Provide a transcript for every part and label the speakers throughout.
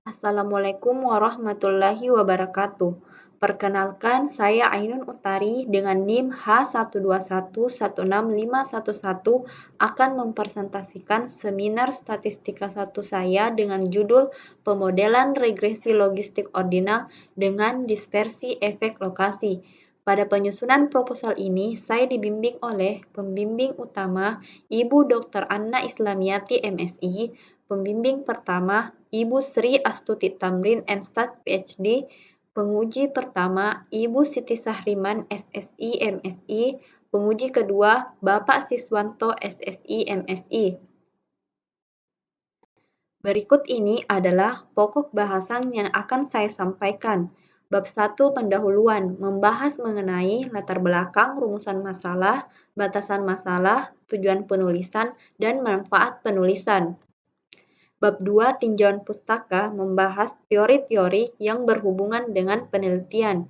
Speaker 1: Assalamualaikum warahmatullahi wabarakatuh. Perkenalkan, saya Ainun Utari dengan NIM H121165111 akan mempresentasikan seminar statistika 1 saya dengan judul Pemodelan Regresi Logistik Ordinal dengan Dispersi Efek Lokasi. Pada penyusunan proposal ini, saya dibimbing oleh pembimbing utama Ibu Dr. Anna Islamiyati MSI, pembimbing pertama Ibu Sri Astuti Tamrin MStat PhD, penguji pertama Ibu Siti Sahriman SSI MSI, penguji kedua Bapak Siswanto SSI MSI. Berikut ini adalah pokok bahasan yang akan saya sampaikan. Bab 1 pendahuluan membahas mengenai latar belakang rumusan masalah, batasan masalah, tujuan penulisan, dan manfaat penulisan. Bab 2 tinjauan pustaka membahas teori-teori yang berhubungan dengan penelitian.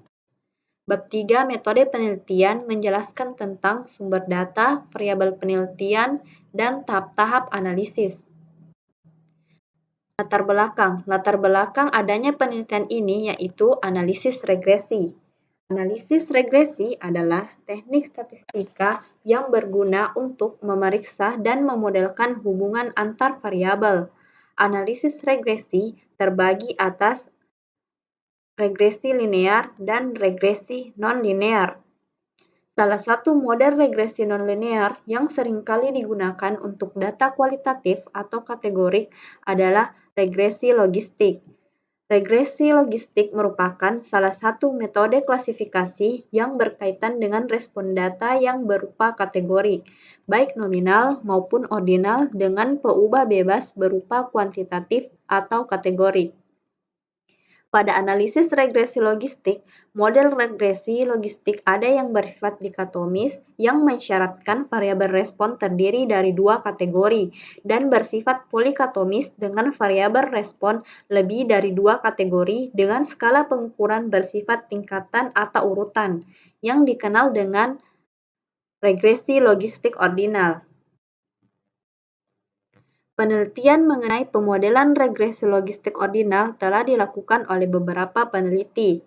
Speaker 1: Bab 3 metode penelitian menjelaskan tentang sumber data, variabel penelitian, dan tahap-tahap analisis. Latar belakang adanya penelitian ini yaitu analisis regresi. Analisis regresi adalah teknik statistika yang berguna untuk memeriksa dan memodelkan hubungan antar variabel. Analisis regresi terbagi atas regresi linear dan regresi non-linear. Salah satu model regresi non-linear yang seringkali digunakan untuk data kualitatif atau kategorik adalah regresi logistik. Regresi logistik merupakan salah satu metode klasifikasi yang berkaitan dengan respon data yang berupa kategori, baik nominal maupun ordinal dengan peubah bebas berupa kuantitatif atau kategori. Pada analisis regresi logistik, model regresi logistik ada yang bersifat dikotomis yang mensyaratkan variabel respon terdiri dari dua kategori dan bersifat polikatomis dengan variabel respon lebih dari dua kategori dengan skala pengukuran bersifat tingkatan atau urutan yang dikenal dengan regresi logistik ordinal. Penelitian mengenai pemodelan regresi logistik ordinal telah dilakukan oleh beberapa peneliti,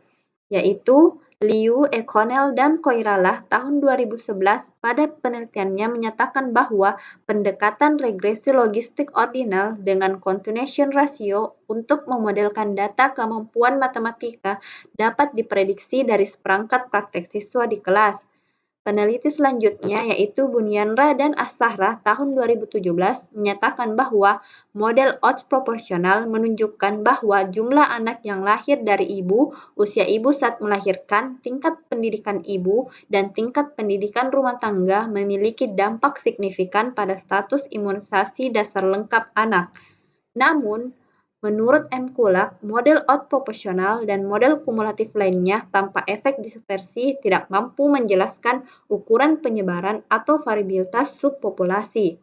Speaker 1: yaitu Liu, O'Connell, dan Koiralah tahun 2011. Pada penelitiannya menyatakan bahwa pendekatan regresi logistik ordinal dengan continuation ratio untuk memodelkan data kemampuan matematika dapat diprediksi dari seperangkat praktek siswa di kelas. Peneliti selanjutnya yaitu Bunyanra dan Ashara tahun 2017 menyatakan bahwa model odds proporsional menunjukkan bahwa jumlah anak yang lahir dari ibu, usia ibu saat melahirkan, tingkat pendidikan ibu, dan tingkat pendidikan rumah tangga memiliki dampak signifikan pada status imunisasi dasar lengkap anak. Namun, menurut M. Kulak, model odds proporsional dan model kumulatif lainnya tanpa efek dispersi tidak mampu menjelaskan ukuran penyebaran atau variabilitas subpopulasi.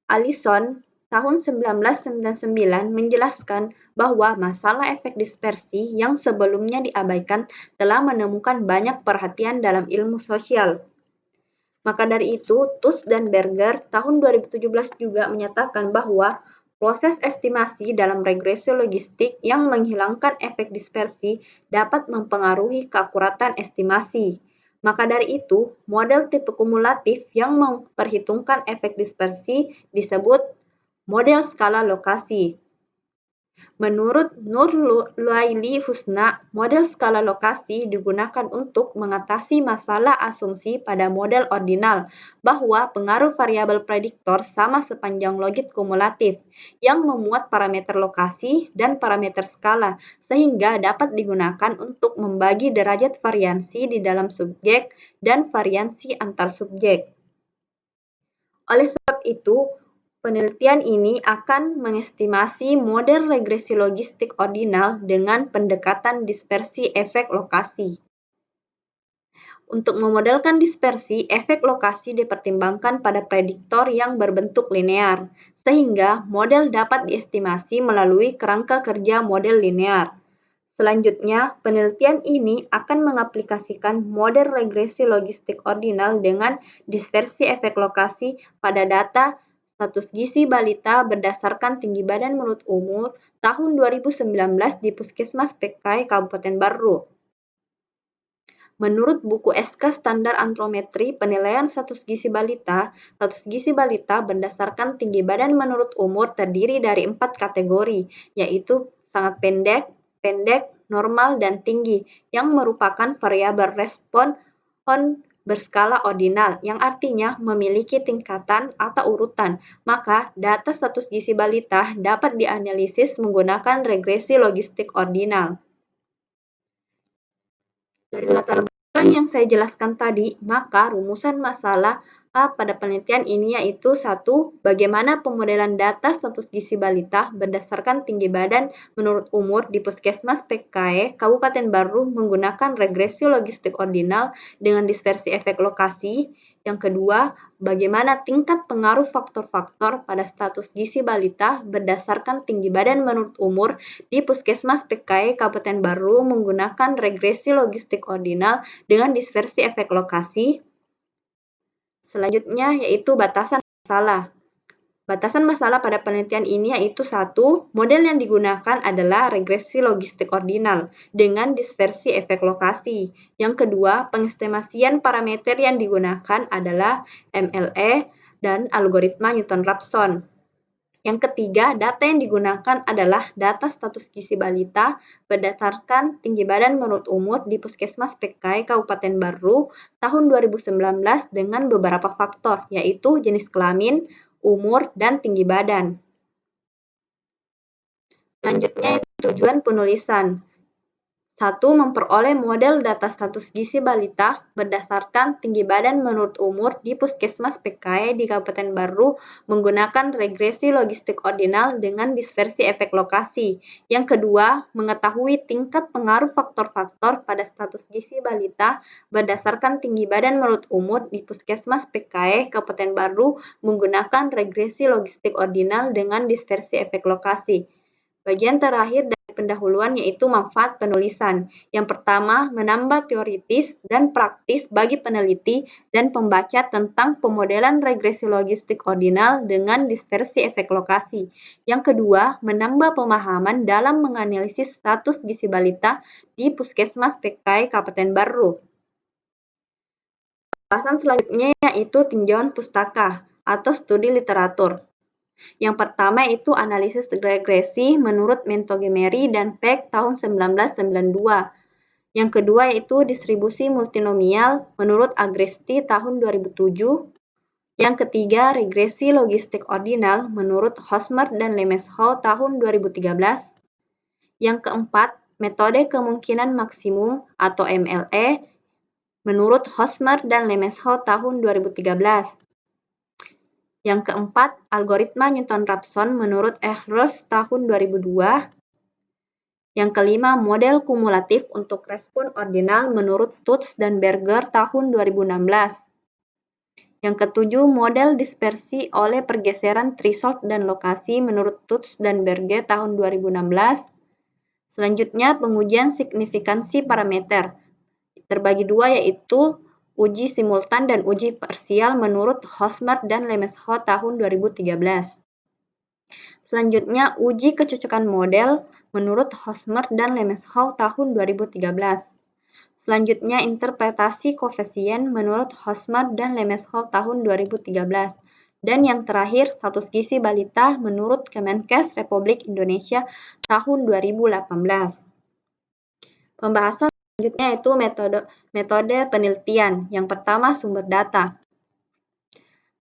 Speaker 1: Allison tahun 1999 menjelaskan bahwa masalah efek dispersi yang sebelumnya diabaikan telah menemukan banyak perhatian dalam ilmu sosial. Maka dari itu, Tuss dan Berger tahun 2017 juga menyatakan bahwa proses estimasi dalam regresi logistik yang menghilangkan efek dispersi dapat mempengaruhi keakuratan estimasi. Maka dari itu, model tipe kumulatif yang memperhitungkan efek dispersi disebut model skala lokasi. Menurut Nur Laili Husna, model skala lokasi digunakan untuk mengatasi masalah asumsi pada model ordinal bahwa pengaruh variabel prediktor sama sepanjang logit kumulatif yang memuat parameter lokasi dan parameter skala sehingga dapat digunakan untuk membagi derajat variansi di dalam subjek dan variansi antar subjek. Oleh sebab itu, penelitian ini akan mengestimasi model regresi logistik ordinal dengan pendekatan dispersi efek lokasi. Untuk memodelkan dispersi, efek lokasi dipertimbangkan pada prediktor yang berbentuk linear, sehingga model dapat diestimasi melalui kerangka kerja model linear. Selanjutnya, penelitian ini akan mengaplikasikan model regresi logistik ordinal dengan dispersi efek lokasi pada data status gizi balita berdasarkan tinggi badan menurut umur tahun 2019 di Puskesmas PKI Kabupaten Barru. Menurut buku SK Standar Antrometri Penilaian Status Gizi Balita berdasarkan tinggi badan menurut umur terdiri dari 4 kategori, yaitu sangat pendek, pendek, normal, dan tinggi, yang merupakan variabel respon berskala ordinal, yang artinya memiliki tingkatan atau urutan. Maka, data status gizi balita dapat dianalisis menggunakan regresi logistik ordinal. Dari latar belakang yang saya jelaskan tadi, maka rumusan masalah pada penelitian ini yaitu 1. Bagaimana pemodelan data status gizi balita berdasarkan tinggi badan menurut umur di Puskesmas PKE Kabupaten Barru menggunakan regresi logistik ordinal dengan dispersi efek lokasi. Yang kedua, bagaimana tingkat pengaruh faktor-faktor pada status gizi balita berdasarkan tinggi badan menurut umur di Puskesmas PKE Kabupaten Barru menggunakan regresi logistik ordinal dengan dispersi efek lokasi. Selanjutnya yaitu batasan masalah. Batasan masalah pada penelitian ini yaitu 1. Model yang digunakan adalah regresi logistik ordinal dengan dispersi efek lokasi. Yang kedua, pengestimasian parameter yang digunakan adalah MLE dan algoritma Newton-Raphson. Yang ketiga, data yang digunakan adalah data status gizi balita berdasarkan tinggi badan menurut umur di Puskesmas PKI Kabupaten Barru tahun 2019 dengan beberapa faktor, yaitu jenis kelamin, umur, dan tinggi badan. Selanjutnya, tujuan penulisan. 1. Memperoleh model data status gizi balita berdasarkan tinggi badan menurut umur di Puskesmas PKI di Kabupaten Barru menggunakan regresi logistik ordinal dengan dispersi efek lokasi. Yang kedua, mengetahui tingkat pengaruh faktor-faktor pada status gizi balita berdasarkan tinggi badan menurut umur di Puskesmas PKI Kabupaten Barru menggunakan regresi logistik ordinal dengan dispersi efek lokasi. Bagian terakhir dari pendahuluan yaitu manfaat penulisan. Yang pertama, menambah teoritis dan praktis bagi peneliti dan pembaca tentang pemodelan regresi logistik ordinal dengan dispersi efek lokasi. Yang kedua, menambah pemahaman dalam menganalisis status gizi balita di Puskesmas PKI Kabupaten Barru. Pembahasan selanjutnya yaitu tinjauan pustaka atau studi literatur. Yang pertama itu analisis regresi menurut Montegomery dan Peck tahun 1992. Yang kedua yaitu distribusi multinomial menurut Agresti tahun 2007. Yang ketiga, regresi logistik ordinal menurut Hosmer dan Lemeshow tahun 2013. Yang keempat, metode kemungkinan maksimum atau MLE menurut Hosmer dan Lemeshow tahun 2013. Yang keempat, algoritma Newton-Raphson menurut Ehlers tahun 2002. Yang kelima, model kumulatif untuk respon ordinal menurut Tuts dan Berger tahun 2016. Yang ketujuh, model dispersi oleh pergeseran threshold dan lokasi menurut Tuts dan Berger tahun 2016. Selanjutnya, pengujian signifikansi parameter. Terbagi dua yaitu uji simultan dan uji parsial menurut Hosmer dan Lemeshow tahun 2013. Selanjutnya, uji kecocokan model menurut Hosmer dan Lemeshow tahun 2013. Selanjutnya, interpretasi koefisien menurut Hosmer dan Lemeshow tahun 2013. Dan yang terakhir, status gizi balita menurut Kemenkes Republik Indonesia tahun 2018. Pembahasan selanjutnya yaitu metode penelitian. Yang pertama, sumber data.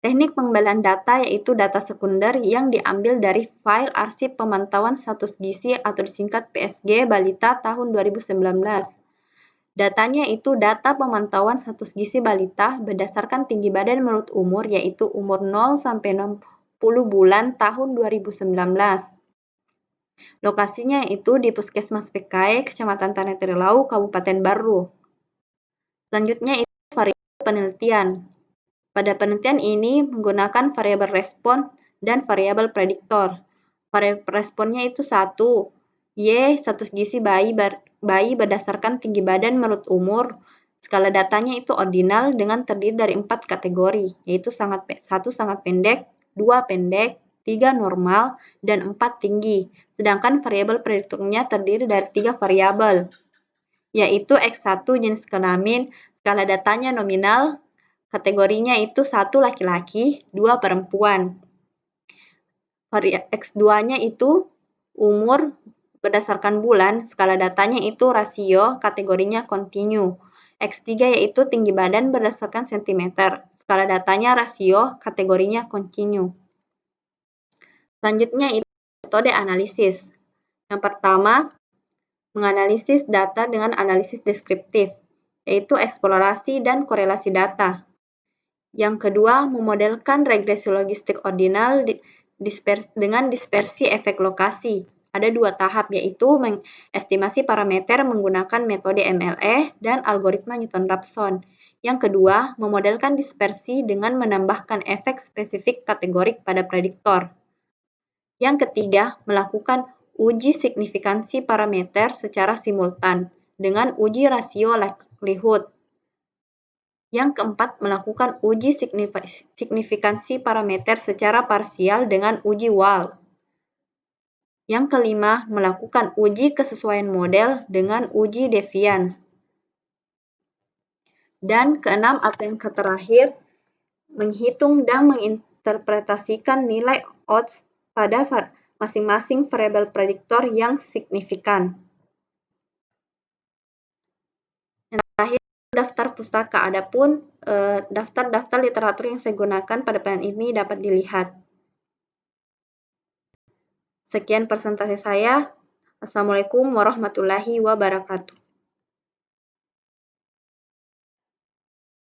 Speaker 1: Teknik pengumpulan data yaitu data sekunder yang diambil dari file arsip pemantauan status gizi atau disingkat PSG balita tahun 2019. Datanya itu data pemantauan status gizi balita berdasarkan tinggi badan menurut umur yaitu umur 0 sampai 60 bulan tahun 2019. Lokasinya yaitu di Puskesmas PKI, Kecamatan Tanah Terilau, Kabupaten Barru. Selanjutnya itu variabel penelitian. Pada penelitian ini menggunakan variabel respon dan variabel prediktor. Variabel responnya itu 1. Y, status gizi bayi berdasarkan tinggi badan menurut umur. Skala datanya itu ordinal dengan terdiri dari 4 kategori, yaitu 1 sangat pendek, 2 pendek, 3 normal, dan 4 tinggi. Sedangkan variabel prediktornya terdiri dari 3 variabel, yaitu X1 jenis kelamin, skala datanya nominal, kategorinya itu 1 laki-laki, 2 perempuan. X2-nya itu umur berdasarkan bulan, skala datanya itu rasio, kategorinya kontinu. X3 yaitu tinggi badan berdasarkan sentimeter, skala datanya rasio, kategorinya kontinu. Selanjutnya itu metode analisis. Yang pertama, menganalisis data dengan analisis deskriptif, yaitu eksplorasi dan korelasi data. Yang kedua, memodelkan regresi logistik ordinal dengan dispersi efek lokasi. Ada 2 tahap, yaitu mengestimasi parameter menggunakan metode MLE dan algoritma Newton-Raphson. Yang kedua, memodelkan dispersi dengan menambahkan efek spesifik kategorik pada prediktor. Yang ketiga, melakukan uji signifikansi parameter secara simultan dengan uji rasio likelihood. Yang keempat, melakukan uji signifikansi parameter secara parsial dengan uji Wahl. Yang kelima, melakukan uji kesesuaian model dengan uji deviance. Dan keenam atau yang terakhir, menghitung dan menginterpretasikan nilai odds pada masing-masing variabel prediktor yang signifikan. Yang terakhir, daftar pustaka. Adapun daftar-daftar literatur yang saya gunakan pada penelitian ini dapat dilihat. Sekian presentasi saya. Assalamualaikum warahmatullahi wabarakatuh.